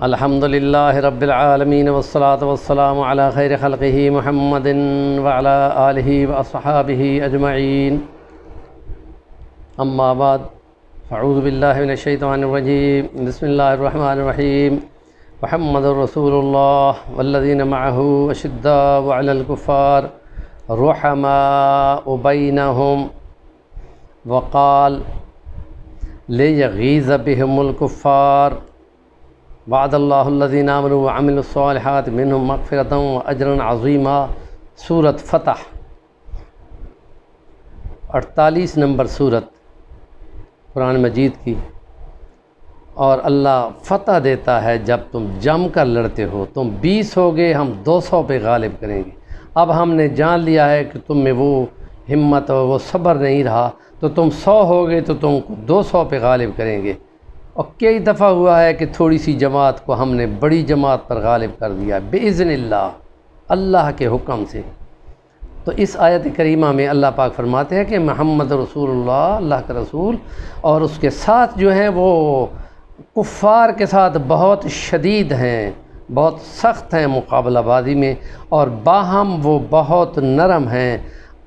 الحمد للہ رب العالمین والصلاة والسلام علی خیر خلقہ محمد وعلی آلہ واصحابہ اجمعین، اما بعد، اعوذ باللہ من الشیطان الرجیم، بسم اللہ الرحمن الرحیم۔ محمد رسول اللہ والذین معہ اشداء علی الکفار رحماء بینہم، وقال لیغیظ بہم الکفار، وعد اللہ الذین آمنوا وعملوا الصالحات منہم مغفرۃ واجرا عظیما۔ سورۃ فتح، 48 نمبر سورت قرآن مجید کی۔ اور اللہ فتح دیتا ہے جب تم جم کر لڑتے ہو۔ تم 20 ہو گئے، ہم 200 پہ غالب کریں گے۔ اب ہم نے جان لیا ہے کہ تم میں وہ ہمت اور وہ صبر نہیں رہا، تو تم 100 ہو گئے تو تم کو 200 پہ غالب کریں گے۔ اور کئی دفعہ ہوا ہے کہ تھوڑی سی جماعت کو ہم نے بڑی جماعت پر غالب کر دیا بِإِذْنِ اللہ، اللہ کے حکم سے۔ تو اس آیت کریمہ میں اللہ پاک فرماتے ہیں کہ محمد رسول اللہ، اللہ کا رسول، اور اس کے ساتھ جو ہیں وہ کفار کے ساتھ بہت شدید ہیں، بہت سخت ہیں مقابلہ بازی میں، اور باہم وہ بہت نرم ہیں۔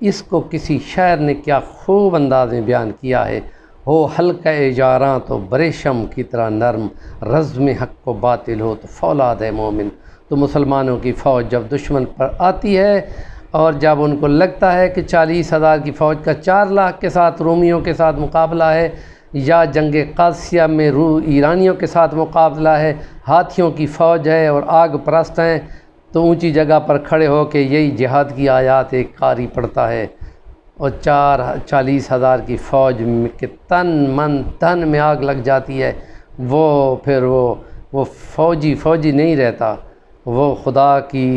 اس کو کسی شاعر نے کیا خوب انداز میں بیان کیا ہے، ہو حلقہ جاراں تو بریشم کی طرح نرم، رزم حق و باطل ہو تو فولاد ہے مومن۔ تو مسلمانوں کی فوج جب دشمن پر آتی ہے اور جب ان کو لگتا ہے کہ 40,000 کی فوج کا 4 لاکھ کے ساتھ رومیوں کے ساتھ مقابلہ ہے، یا جنگ قادسیہ میں ایرانیوں کے ساتھ مقابلہ ہے، ہاتھیوں کی فوج ہے اور آگ پرست ہیں، تو اونچی جگہ پر کھڑے ہو کے یہی جہاد کی آیات ایک قاری پڑھتا ہے، اور 40,000 کی فوج کے تن میں آگ لگ جاتی ہے، وہ پھر وہ فوجی نہیں رہتا، وہ خدا کی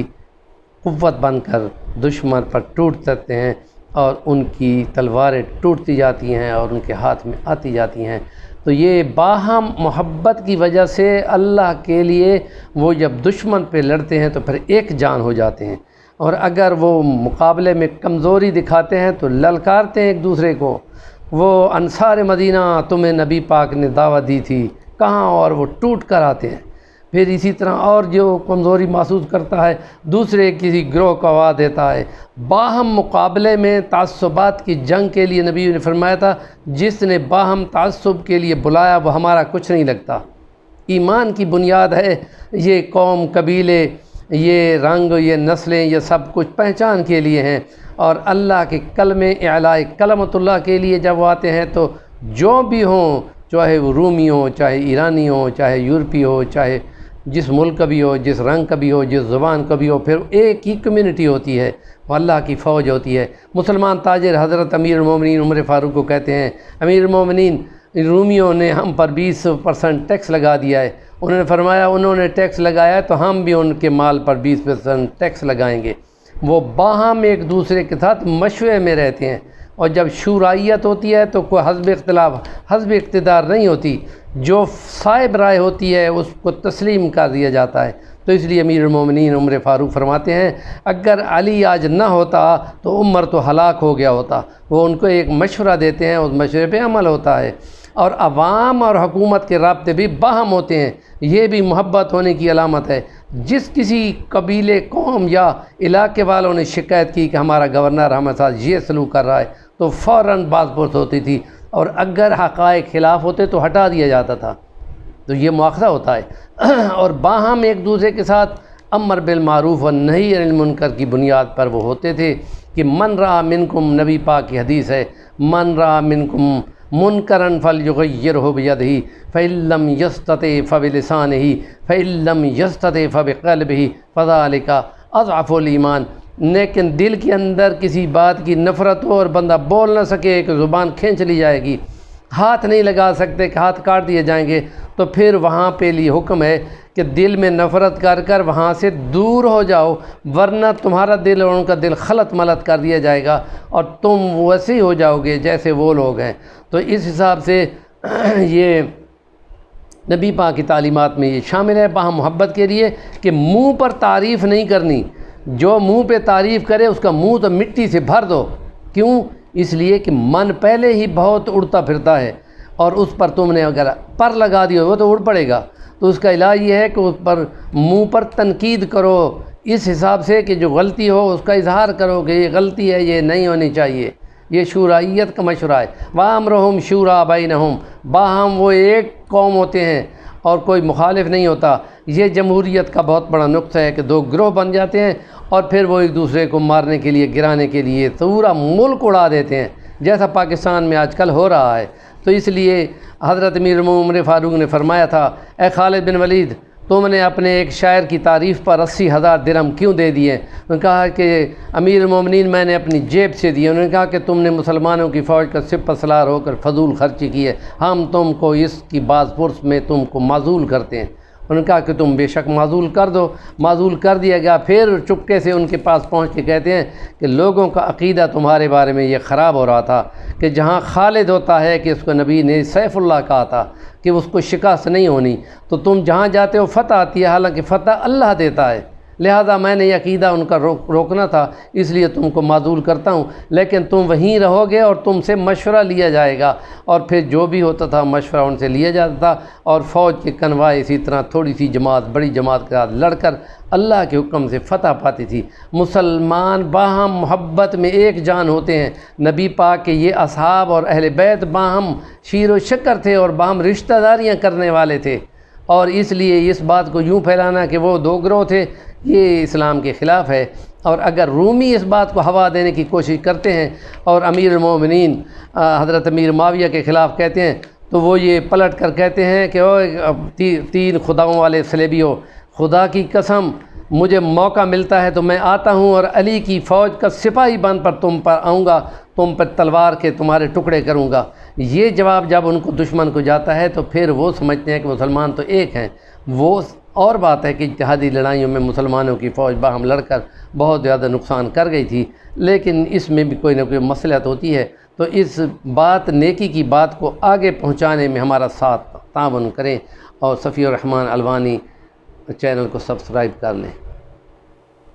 قوت بن کر دشمن پر ٹوٹ سکتے ہیں، اور ان کی تلواریں ٹوٹتی جاتی ہیں اور ان کے ہاتھ میں آتی جاتی ہیں۔ تو یہ باہم محبت کی وجہ سے اللہ کے لیے وہ جب دشمن پہ لڑتے ہیں تو پھر ایک جان ہو جاتے ہیں، اور اگر وہ مقابلے میں کمزوری دکھاتے ہیں تو للکارتے ہیں ایک دوسرے کو۔ وہ انصار مدینہ تمہیں نبی پاک نے دعوت دی تھی کہاں، اور وہ ٹوٹ کر آتے ہیں۔ پھر اسی طرح اور جو کمزوری محسوس کرتا ہے دوسرے کسی گروہ کو آواز دیتا ہے۔ باہم مقابلے میں تعصبات کی جنگ کے لیے نبی نے فرمایا تھا، جس نے باہم تعصب کے لیے بلایا وہ ہمارا کچھ نہیں لگتا۔ ایمان کی بنیاد ہے یہ قوم، قبیلے، یہ رنگ، یہ نسلیں، یہ سب کچھ پہچان کے لیے ہیں، اور اللہ کے کلمے، اعلاء کلمت اللہ کے لیے جب وہ آتے ہیں تو جو بھی ہوں، چاہے وہ رومی ہو، چاہے ایرانی ہو، چاہے یورپی ہو، چاہے جس ملک کا بھی ہو، جس رنگ کا بھی ہو، جس زبان کا بھی ہو، پھر ایک ہی کمیونٹی ہوتی ہے، وہ اللہ کی فوج ہوتی ہے۔ مسلمان تاجر حضرت امیر المومنین عمر فاروق کو کہتے ہیں، امیر المومنین، رومیوں نے ہم پر 20% ٹیکس لگا دیا ہے۔ انہوں نے فرمایا انہوں نے ٹیکس لگایا تو ہم بھی ان کے مال پر 20% ٹیکس لگائیں گے۔ وہ باہم ایک دوسرے کے ساتھ مشورے میں رہتے ہیں، اور جب شورائیت ہوتی ہے تو کوئی حزب اختلاف، حزب اقتدار نہیں ہوتی، جو صائب رائے ہوتی ہے اس کو تسلیم کر دیا جاتا ہے۔ تو اس لیے امیر المومنین عمر فاروق فرماتے ہیں، اگر علی آج نہ ہوتا تو عمر تو ہلاک ہو گیا ہوتا۔ وہ ان کو ایک مشورہ دیتے ہیں، اس مشورے پہ عمل ہوتا ہے، اور عوام اور حکومت کے رابطے بھی باہم ہوتے ہیں۔ یہ بھی محبت ہونے کی علامت ہے۔ جس کسی قبیلے، قوم یا علاقے والوں نے شکایت کی کہ ہمارا گورنر ہمارے ساتھ یہ سلوک کر رہا ہے تو فوراً باز پرس ہوتی تھی، اور اگر حقائق خلاف ہوتے تو ہٹا دیا جاتا تھا۔ تو یہ مواخذہ ہوتا ہے، اور باہم ایک دوسرے کے ساتھ امر بالمعروف و نہی عن المنکر کی بنیاد پر وہ ہوتے تھے کہ من رأى منکم، نبی پاک کی حدیث ہے، من رأى منکم منکرا فلیغیرہ بیدہ فإن لم یستطع فبلسانہ فإن لم یستطع فبقلبہ فذلک اضعف الایمان۔ لیکن دل کے اندر کسی بات کی نفرت ہو اور بندہ بول نہ سکے کہ زبان کھینچ لی جائے گی، ہاتھ نہیں لگا سکتے کہ ہاتھ کاٹ دیے جائیں گے، تو پھر وہاں پہ لیے حکم ہے کہ دل میں نفرت کر کر وہاں سے دور ہو جاؤ، ورنہ تمہارا دل اور ان کا دل خلط ملط کر دیا جائے گا، اور تم ویسے ہی ہو جاؤ گے جیسے وہ لوگ ہیں۔ تو اس حساب سے یہ نبی پاک کی تعلیمات میں یہ شامل ہے باہم محبت کے لیے کہ منہ پر تعریف نہیں کرنی، جو منہ پہ تعریف کرے اس کا منہ تو مٹی سے بھر دو۔ کیوں؟ اس لیے کہ من پہلے ہی بہت اڑتا پھرتا ہے، اور اس پر تم نے اگر پر لگا دیا وہ تو اڑ پڑے گا۔ تو اس کا علاج یہ ہے کہ اس پر منہ پر تنقید کرو اس حساب سے کہ جو غلطی ہو اس کا اظہار کرو کہ یہ غلطی ہے، یہ نہیں ہونی چاہیے۔ یہ شورائیت کا مشورہ ہے۔ وَأَمْرُهُمْ شُورَىٰ بَيْنَهُمْ، باہم وہ ایک قوم ہوتے ہیں اور کوئی مخالف نہیں ہوتا۔ یہ جمہوریت کا بہت بڑا نقصہ ہے کہ دو گروہ بن جاتے ہیں اور پھر وہ ایک دوسرے کو مارنے کے لیے، گرانے کے لیے پورا ملک اڑا دیتے ہیں، جیسا پاکستان میں آج کل ہو رہا ہے۔ تو اس لیے حضرت امیر المومنین عمر فاروق نے فرمایا تھا، اے خالد بن ولید، تم نے اپنے ایک شاعر کی تعریف پر 80,000 درہم کیوں دے دیے؟ انہوں نے کہا کہ امیر المومنین میں نے اپنی جیب سے دیے۔ انہوں نے کہا کہ تم نے مسلمانوں کی فوج کا سپہ سالار ہو کر فضول خرچی کی ہے، ہم تم کو اس کی باز پرس میں تم کو معزول کرتے ہیں۔ انہوں نے کہا کہ تم بے شک معزول کر دو۔ معزول کر دیا گیا۔ پھر چپکے سے ان کے پاس پہنچ کے کہتے ہیں کہ لوگوں کا عقیدہ تمہارے بارے میں یہ خراب ہو رہا تھا کہ جہاں خالد ہوتا ہے کہ اس کو نبی نے سیف اللہ کہا تھا کہ اس کو شکست نہیں ہونی، تو تم جہاں جاتے ہو فتح آتی ہے، حالانکہ فتح اللہ دیتا ہے۔ لہذا میں نے یہ عقیدہ ان کا روکنا تھا، اس لیے تم کو معزول کرتا ہوں، لیکن تم وہیں رہو گے اور تم سے مشورہ لیا جائے گا۔ اور پھر جو بھی ہوتا تھا مشورہ ان سے لیا جاتا تھا، اور فوج کے کنوائے اسی طرح تھوڑی سی جماعت بڑی جماعت کے ساتھ لڑ کر اللہ کے حکم سے فتح پاتی تھی۔ مسلمان باہم محبت میں ایک جان ہوتے ہیں۔ نبی پاک کے یہ اصحاب اور اہل بیت باہم شیر و شکر تھے اور باہم رشتہ داریاں کرنے والے تھے، اور اس لیے اس بات کو یوں پھیلانا کہ وہ دو گروہ تھے، یہ اسلام کے خلاف ہے۔ اور اگر رومی اس بات کو ہوا دینے کی کوشش کرتے ہیں اور امیر المومنین حضرت امیر معاویہ کے خلاف کہتے ہیں، تو وہ یہ پلٹ کر کہتے ہیں کہ تین خداؤں والے صلیبیوں، خدا کی قسم مجھے موقع ملتا ہے تو میں آتا ہوں اور علی کی فوج کا سپاہی بن پر تم پر آؤں گا، تم پر تلوار کے تمہارے ٹکڑے کروں گا۔ یہ جواب جب ان کو دشمن کو جاتا ہے تو پھر وہ سمجھتے ہیں کہ مسلمان تو ایک ہیں۔ وہ اور بات ہے کہ اتحادی لڑائیوں میں مسلمانوں کی فوج باہم لڑ کر بہت زیادہ نقصان کر گئی تھی، لیکن اس میں بھی کوئی نہ کوئی مصلحت ہوتی ہے۔ تو اس بات نیکی کی بات کو آگے پہنچانے میں ہمارا ساتھ تعاون کریں، اور صفی الرحمن الوانی چینل کو سبسکرائب کر لیں۔